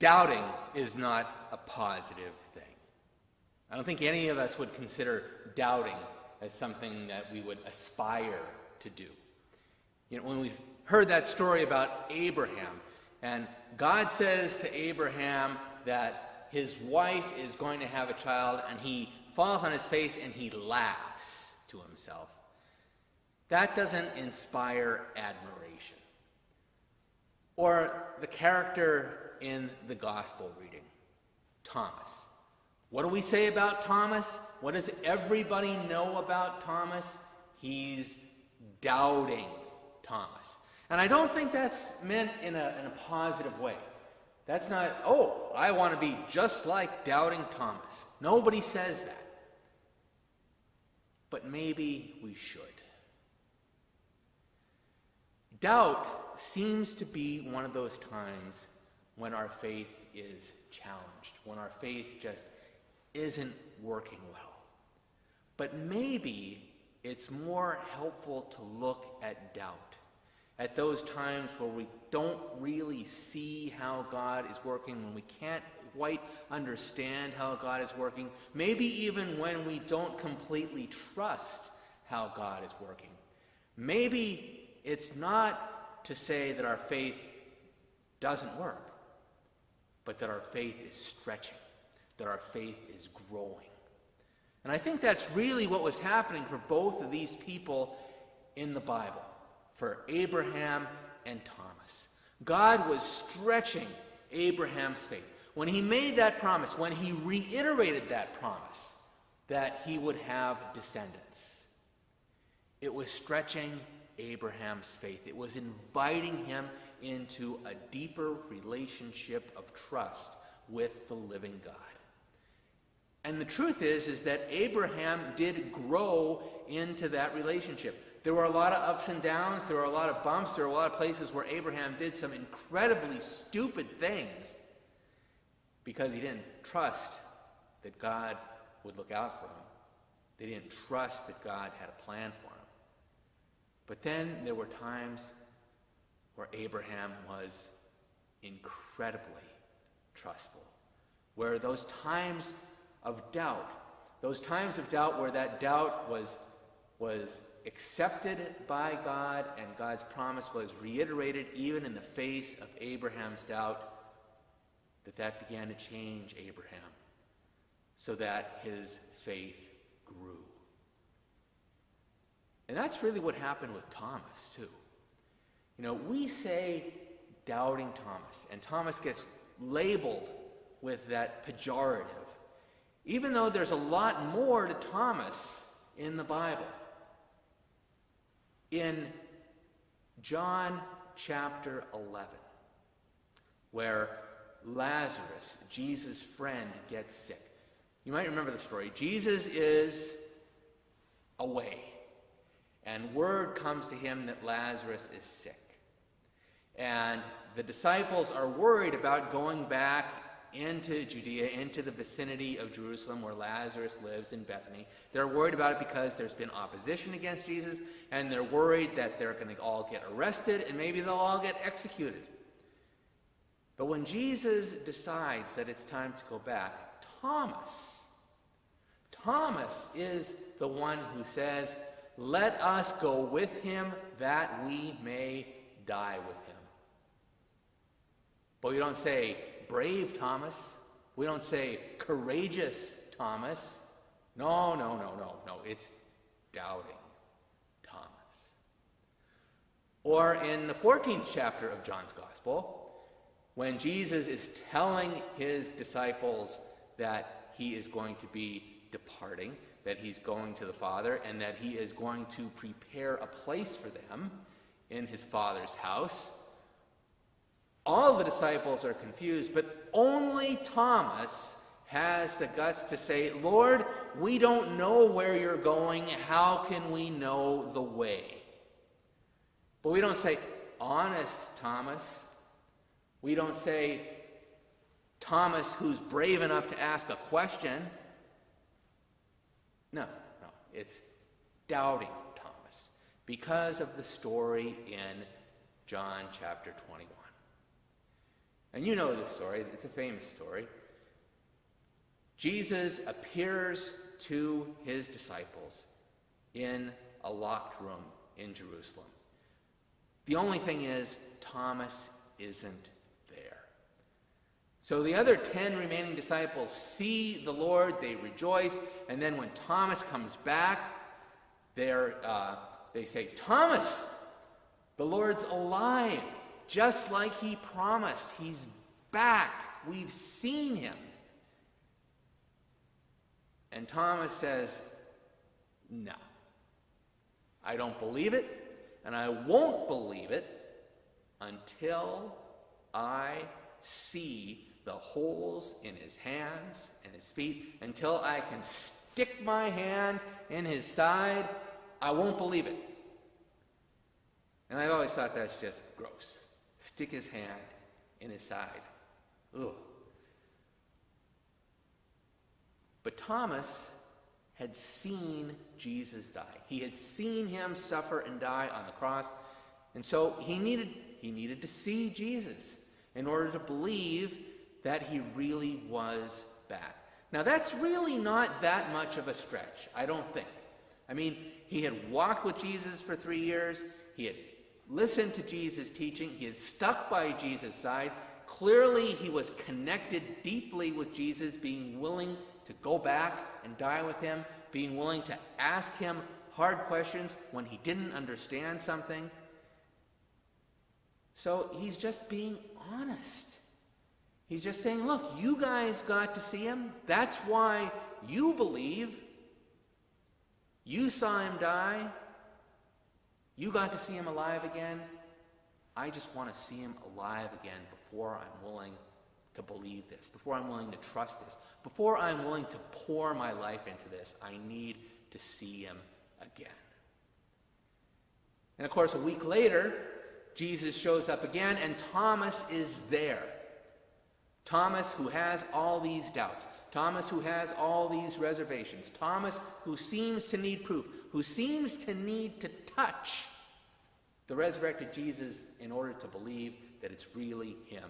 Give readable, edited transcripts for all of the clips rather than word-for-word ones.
Doubting is not a positive thing. I don't think any of us would consider doubting as something that we would aspire to do. You know, when we heard that story about Abraham, and God says to Abraham that his wife is going to have a child, and he falls on his face and he laughs to himself. That doesn't inspire admiration. Or the character in the gospel reading, Thomas. What do we say about Thomas? What does everybody know about Thomas? He's doubting Thomas. And I don't think that's meant in a positive way. That's not, oh, I want to be just like doubting Thomas. Nobody says that. But maybe we should. Doubt seems to be one of those times when our faith is challenged, when our faith just isn't working well. But maybe it's more helpful to look at doubt, at those times where we don't really see how God is working, when we can't quite understand how God is working, maybe even when we don't completely trust how God is working. Maybe it's not to say that our faith doesn't work, but that our faith is stretching, that our faith is growing. And I think that's really what was happening for both of these people in the Bible, for Abraham and Thomas. God was stretching Abraham's faith. When he made that promise, when he reiterated that promise that he would have descendants, it was stretching Abraham's faith. It was inviting him into a deeper relationship of trust with the living God. And the truth is that Abraham did grow into that relationship. There were a lot of ups and downs, there were a lot of bumps, there were a lot of places where Abraham did some incredibly stupid things because he didn't trust that God would look out for him. They didn't trust that God had a plan for him. But then there were times where Abraham was incredibly trustful, where those times of doubt where that doubt was accepted by God and God's promise was reiterated even in the face of Abraham's doubt, that began to change Abraham so that his faith grew. And that's really what happened with Thomas, too. You know, we say doubting Thomas, and Thomas gets labeled with that pejorative, even though there's a lot more to Thomas in the Bible. In John chapter 11, where Lazarus, Jesus' friend, gets sick. You might remember the story. Jesus is away, and word comes to him that Lazarus is sick. And the disciples are worried about going back into Judea, into the vicinity of Jerusalem where Lazarus lives in Bethany. They're worried about it because there's been opposition against Jesus, and they're worried that they're going to all get arrested and maybe they'll all get executed. But when Jesus decides that it's time to go back, Thomas is the one who says, "Let us go with him that we may die with him." But we don't say, brave Thomas. We don't say, courageous Thomas. No. It's doubting Thomas. Or in the 14th chapter of John's Gospel, when Jesus is telling his disciples that he is going to be departing, that he's going to the Father, and that he is going to prepare a place for them in his Father's house, all the disciples are confused, but only Thomas has the guts to say, "Lord, we don't know where you're going. How can we know the way?" But we don't say, honest Thomas. We don't say, Thomas who's brave enough to ask a question. No, it's doubting Thomas because of the story in John chapter 21. And you know this story. It's a famous story. Jesus appears to his disciples in a locked room in Jerusalem. The only thing is, Thomas isn't there. So the other 10 remaining disciples see the Lord, they rejoice, and then when Thomas comes back, they say, Thomas, the Lord's alive, just like he promised. He's back. We've seen him. And Thomas says, no, I don't believe it, and I won't believe it until I see the holes in his hands and his feet, until I can stick my hand in his side. I won't believe it. And I've always thought that's just gross. Stick his hand in his side. Ugh. But Thomas had seen Jesus die. He had seen him suffer and die on the cross. And so he needed to see Jesus in order to believe that he really was back. Now that's really not that much of a stretch, I don't think. I mean, he had walked with Jesus for 3 years. He had listened to Jesus' teaching. He had stuck by Jesus' side. Clearly, he was connected deeply with Jesus, being willing to go back and die with him, being willing to ask him hard questions when he didn't understand something. So he's just being honest. He's just saying, look, you guys got to see him. That's why you believe. You saw him die. You got to see him alive again. I just want to see him alive again before I'm willing to believe this, before I'm willing to trust this, before I'm willing to pour my life into this. I need to see him again. And of course, a week later, Jesus shows up again, and Thomas is there. Thomas, who has all these doubts. Thomas, who has all these reservations. Thomas, who seems to need proof, who seems to need to touch the resurrected Jesus in order to believe that it's really him,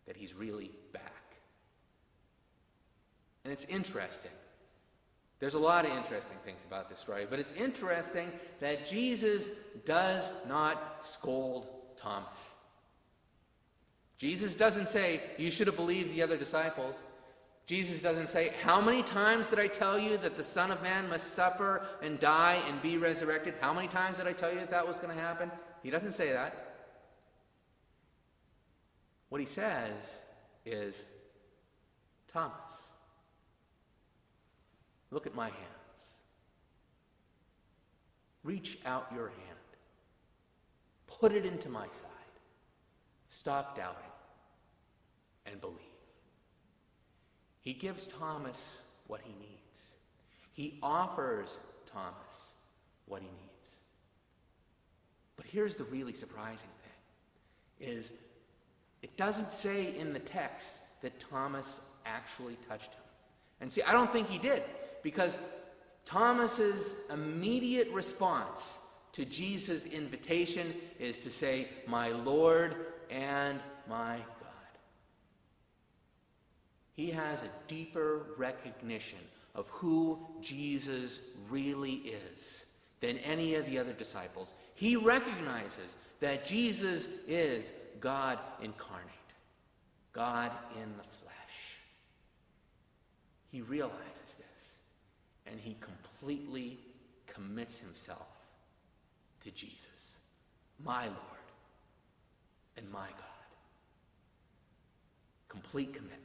that he's really back. And it's interesting. There's a lot of interesting things about this story, but it's interesting that Jesus does not scold Thomas. Jesus doesn't say, you should have believed the other disciples. Jesus doesn't say, how many times did I tell you that the Son of Man must suffer and die and be resurrected? How many times did I tell you that that was going to happen? He doesn't say that. What he says is, Thomas, look at my hands. Reach out your hand. Put it into my side. Stop doubting and believe. He gives Thomas what he needs. He offers Thomas what he needs. But here's the really surprising thing, is it doesn't say in the text that Thomas actually touched him. And see, I don't think he did, because Thomas's immediate response to Jesus' invitation is to say, my Lord and my God. He has a deeper recognition of who Jesus really is than any of the other disciples. He recognizes that Jesus is God incarnate, God in the flesh. He realizes this, and he completely commits himself to Jesus, my Lord and my God. Complete commitment.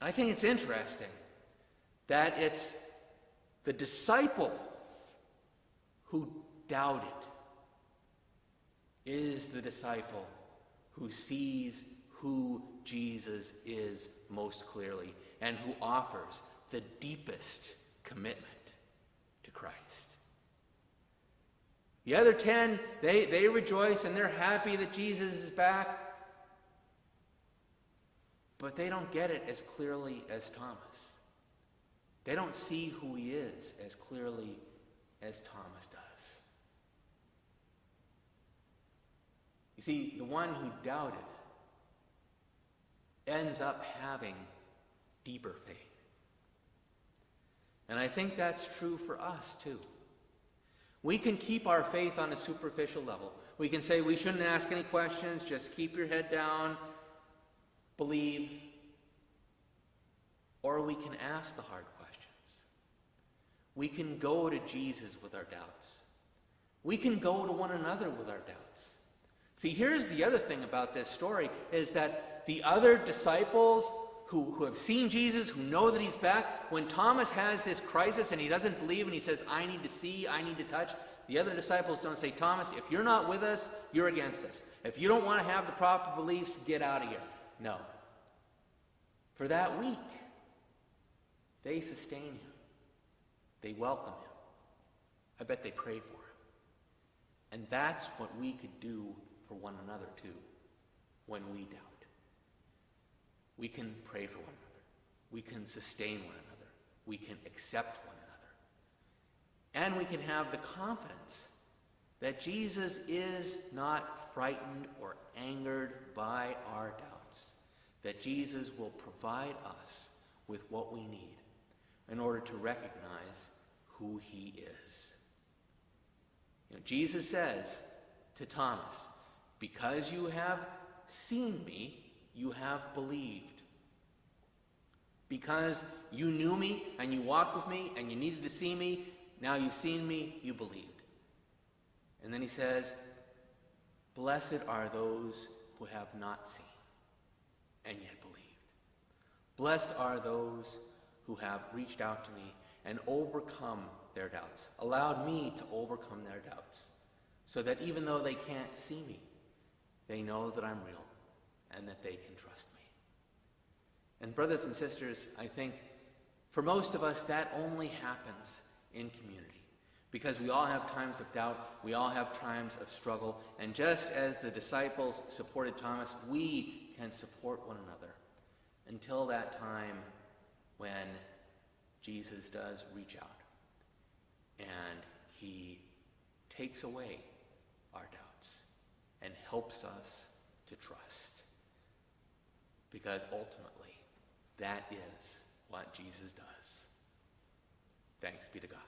I think it's interesting that it's the disciple who doubted is the disciple who sees who Jesus is most clearly and who offers the deepest commitment to Christ. The other 10, they rejoice and they're happy that Jesus is back. But they don't get it as clearly as Thomas. They don't see who he is as clearly as Thomas does. You see, the one who doubted ends up having deeper faith. And I think that's true for us too. We can keep our faith on a superficial level. We can say we shouldn't ask any questions, just keep your head down, believe. Or we can ask the hard questions. We can go to Jesus with our doubts. We can go to one another with our doubts. See, here's the other thing about this story, is that the other disciples who have seen Jesus, who know that he's back, when Thomas has this crisis and he doesn't believe and he says, I need to see, I need to touch, the other disciples don't say, Thomas, if you're not with us, you're against us. If you don't want to have the proper beliefs, get out of here. No. For that week, they sustain him. They welcome him. I bet they pray for him. And that's what we could do for one another too, when we doubt. We can pray for one another. We can sustain one another. We can accept one another. And we can have the confidence that Jesus is not frightened or angered by our doubts, that Jesus will provide us with what we need in order to recognize who he is. Jesus says to Thomas, because you have seen me, you have believed. Because you knew me and you walked with me and you needed to see me, now you've seen me, you believed. And then he says, blessed are those who have not seen and yet believed. Blessed are those who have reached out to me and overcome their doubts, allowed me to overcome their doubts, so that even though they can't see me, they know that I'm real and that they can trust me. And brothers and sisters, I think for most of us that only happens in community, because we all have times of doubt, we all have times of struggle, and just as the disciples supported Thomas, we can support one another until that time when Jesus does reach out and he takes away our doubts and helps us to trust. Because ultimately, that is what Jesus does. Thanks be to God.